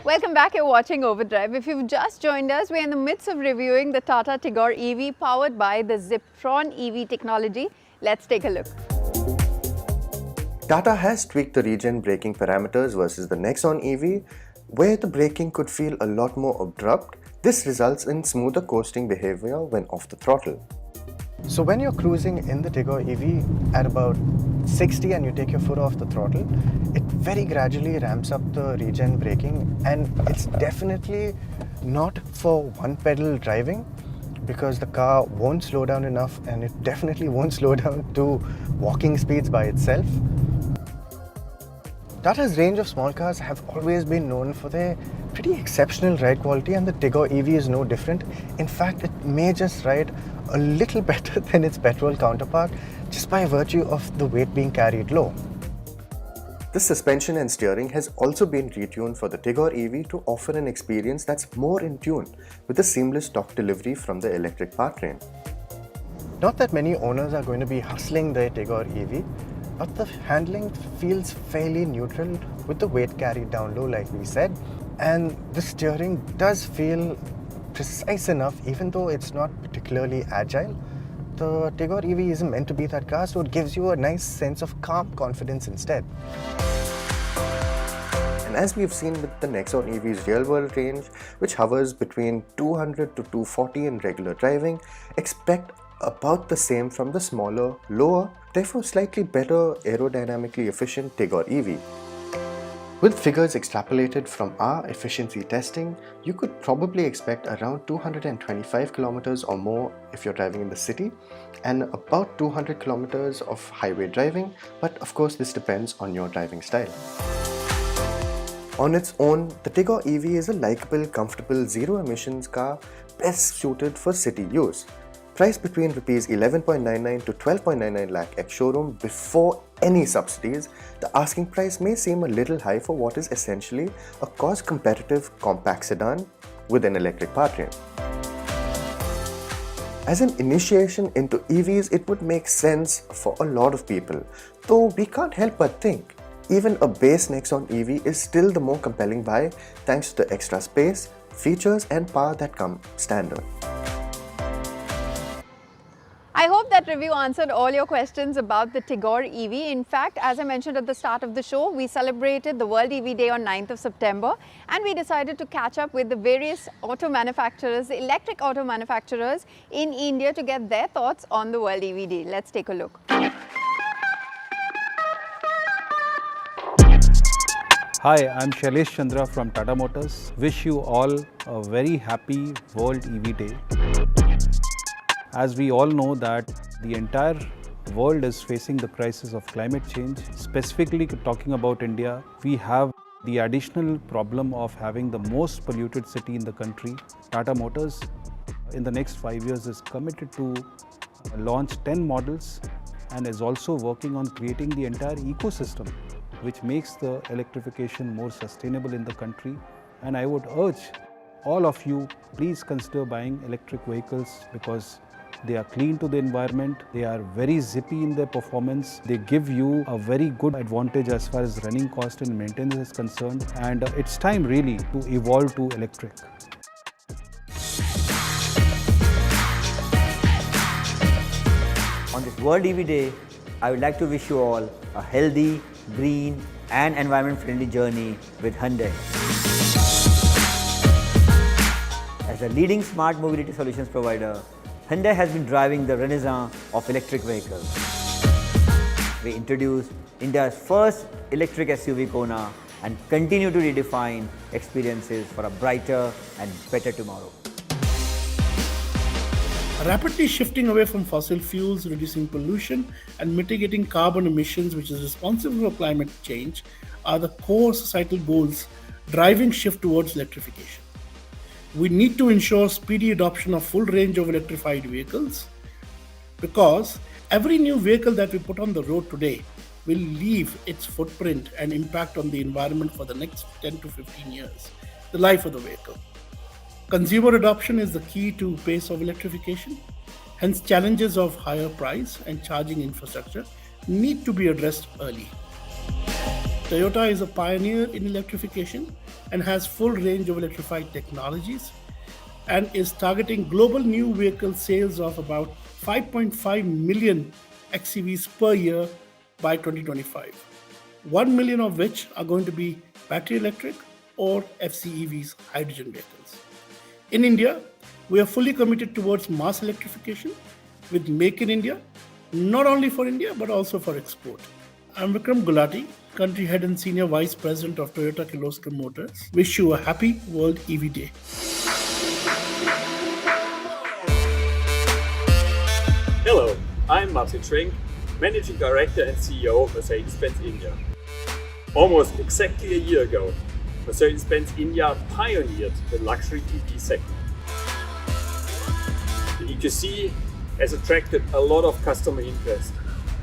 Welcome back, you're watching Overdrive. If you've just joined us, we're in the midst of reviewing the Tata Tigor EV powered by the Ziptron EV technology. Let's take a look. Tata has tweaked the regen braking parameters versus the Nexon EV, where the braking could feel a lot more abrupt. This results in smoother coasting behavior when off the throttle. So when you're cruising in the Tigor EV at about 60 and you take your foot off the throttle, it very gradually ramps up the regen braking, and it's definitely not for one pedal driving because the car won't slow down enough, and it definitely won't slow down to walking speeds by itself. Tata's range of small cars have always been known for their pretty exceptional ride quality, and the Tigor EV is no different. In fact, it may just ride a little better than its petrol counterpart just by virtue of the weight being carried low. The suspension and steering has also been retuned for the Tigor EV to offer an experience that's more in tune with the seamless torque delivery from the electric powertrain. Not that many owners are going to be hustling their Tigor EV, but the handling feels fairly neutral with the weight carried down low, like we said, and the steering does feel precise enough even though it's not particularly agile. The Tigor EV isn't meant to be that car, so it gives you a nice sense of calm confidence instead. And as we've seen with the Nexon EV's real-world range, which hovers between 200 to 240 in regular driving, expect about the same from the smaller, lower, therefore slightly better aerodynamically efficient Tigor EV. With figures extrapolated from our efficiency testing, you could probably expect around 225 kilometers or more if you're driving in the city, and about 200 kilometers of highway driving, but of course this depends on your driving style. On its own, the Tigor EV is a likeable, comfortable, zero-emissions car best suited for city use. Priced between Rs 11.99 to 12.99 lakh ex-showroom before any subsidies, the asking price may seem a little high for what is essentially a cost-competitive compact sedan with an electric powertrain. As an initiation into EVs, it would make sense for a lot of people, though we can't help but think even a base Nexon EV is still the more compelling buy thanks to the extra space, features and power that come standard. I hope that review answered all your questions about the Tigor EV. In fact, as I mentioned at the start of the show, we celebrated the World EV Day on 9th of September, and we decided to catch up with the various auto manufacturers, electric auto manufacturers in India to get their thoughts on the World EV Day. Let's take a look. Hi, I'm Shailesh Chandra from Tata Motors. Wish you all a very happy World EV Day. As we all know that the entire world is facing the crisis of climate change. Specifically talking about India, we have the additional problem of having the most polluted city in the country. Tata Motors in the next 5 years is committed to launch 10 models and is also working on creating the entire ecosystem which makes the electrification more sustainable in the country. And I would urge all of you, please consider buying electric vehicles because they are clean to the environment, they are very zippy in their performance, they give you a very good advantage as far as running cost and maintenance is concerned, and it's time really to evolve to electric. On this World EV Day, I would like to wish you all a healthy, green and environment-friendly journey with Hyundai. As a leading smart mobility solutions provider, Hyundai has been driving the renaissance of electric vehicles. We introduced India's first electric SUV Kona and continue to redefine experiences for a brighter and better tomorrow. Rapidly shifting away from fossil fuels, reducing pollution and mitigating carbon emissions, which is responsible for climate change, are the core societal goals driving shift towards electrification. We need to ensure speedy adoption of full range of electrified vehicles because every new vehicle that we put on the road today will leave its footprint and impact on the environment for the next 10 to 15 years, the life of the vehicle. Consumer adoption is the key to pace of electrification. Hence, challenges of higher price and charging infrastructure need to be addressed early. Toyota is a pioneer in electrification and has full range of electrified technologies and is targeting global new vehicle sales of about 5.5 million XEVs per year by 2025. 1 million of which are going to be battery electric or FCEVs, hydrogen vehicles. In India, we are fully committed towards mass electrification with Make in India, not only for India but also for export. I'm Vikram Gulati, Country Head and Senior Vice President of Toyota Kirloskar Motors. Wish you a happy World EV Day. Hello, I'm Martin Schrink, Managing Director and CEO of Mercedes-Benz India. Almost exactly a year ago, Mercedes-Benz India pioneered the luxury EV segment. The EQC has attracted a lot of customer interest,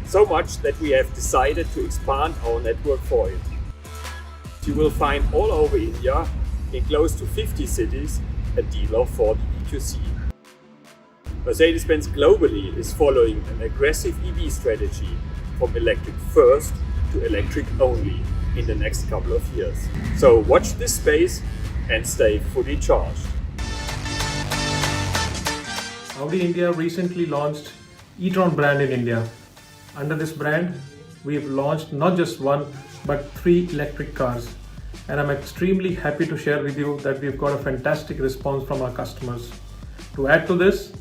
so much that we have decided to expand our network for it. You will find all over India, in close to 50 cities, a dealer for the EQC. Mercedes-Benz globally is following an aggressive EV strategy from electric first to electric only in the next couple of years. So watch this space and stay fully charged. Audi India recently launched e-tron brand in India. Under this brand, we have launched not just one but 3 electric cars. And I'm extremely happy to share with you that we've got a fantastic response from our customers. To add to this,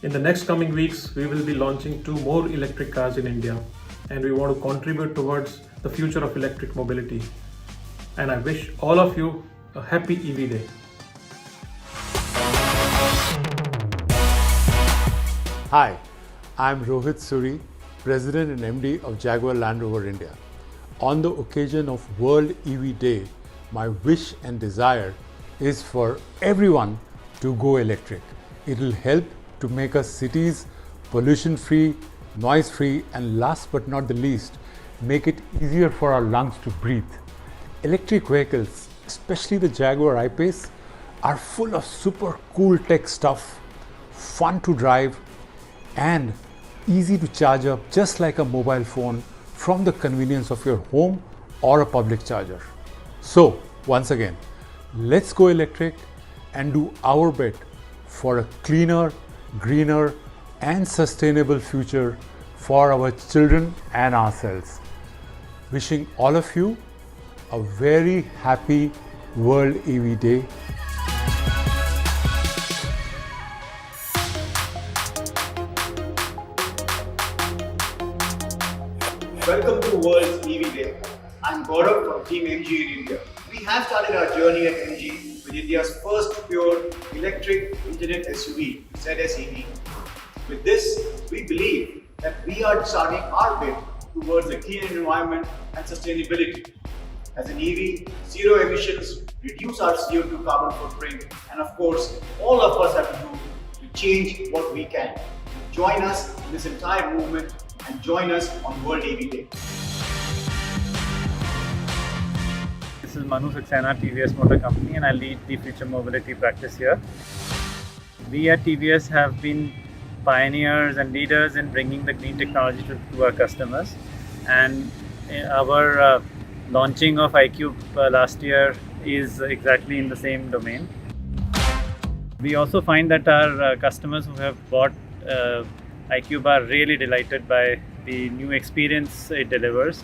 in the next coming weeks, we will be launching 2 more electric cars in India. And we want to contribute towards the future of electric mobility. And I wish all of you a happy EV Day. Hi, I'm Rohit Suri, President and MD of Jaguar Land Rover India. On the occasion of World EV Day, my wish and desire is for everyone to go electric. It will help to make our cities pollution-free, noise-free, and last but not the least, make it easier for our lungs to breathe. Electric vehicles, especially the Jaguar I-Pace, are full of super cool tech stuff, fun to drive, and easy to charge up just like a mobile phone from the convenience of your home or a public charger. So, once again, let's go electric and do our bit for a cleaner, greener, and sustainable future for our children and ourselves. Wishing all of you a very happy World EV Day. Welcome to World's EV Day. I'm Gaurav from Team MG in India. We have started our journey at MG with India's first pure electric internet SUV, ZS EV. With this, we believe that we are starting our bit towards a clean environment and sustainability. As an EV, zero emissions, reduce our CO2 carbon footprint, and of course, all of us have to do to change what we can. Join us in this entire movement and join us on World EV Day. This is Manu Saxena, TVS Motor Company, and I lead the future mobility practice here. We at TVS have been pioneers and leaders in bringing the green technology to our customers, and our launching of iQube last year is exactly in the same domain. We also find that our customers who have bought iQube are really delighted by the new experience it delivers.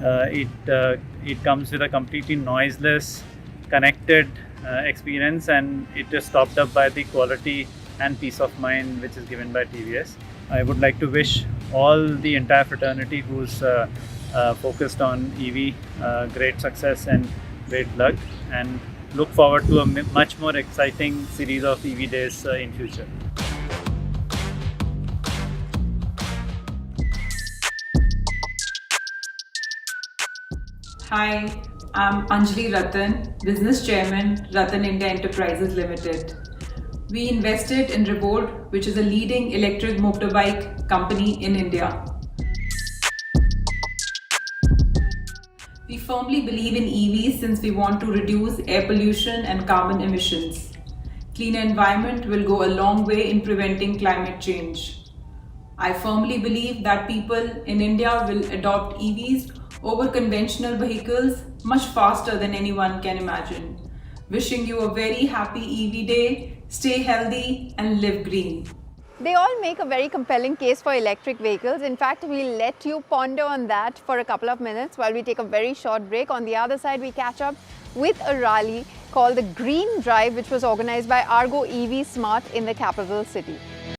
It comes with a completely noiseless, connected experience, and it is topped up by the quality and peace of mind which is given by TVS. I would like to wish all the entire fraternity who's focused on EV great success and great luck, and look forward to a much more exciting series of EV days in future. Hi, I'm Anjali Ratan, Business Chairman, Ratan India Enterprises Limited. We invested in Revolt, which is a leading electric motorbike company in India. We firmly believe in EVs since we want to reduce air pollution and carbon emissions. Cleaner environment will go a long way in preventing climate change. I firmly believe that people in India will adopt EVs over conventional vehicles much faster than anyone can imagine. Wishing you a very happy EV day, stay healthy and live green. They all make a very compelling case for electric vehicles. In fact, we'll let you ponder on that for a couple of minutes while we take a very short break. On the other side, we catch up with a rally called the Green Drive, which was organized by Argo EV Smart in the capital city.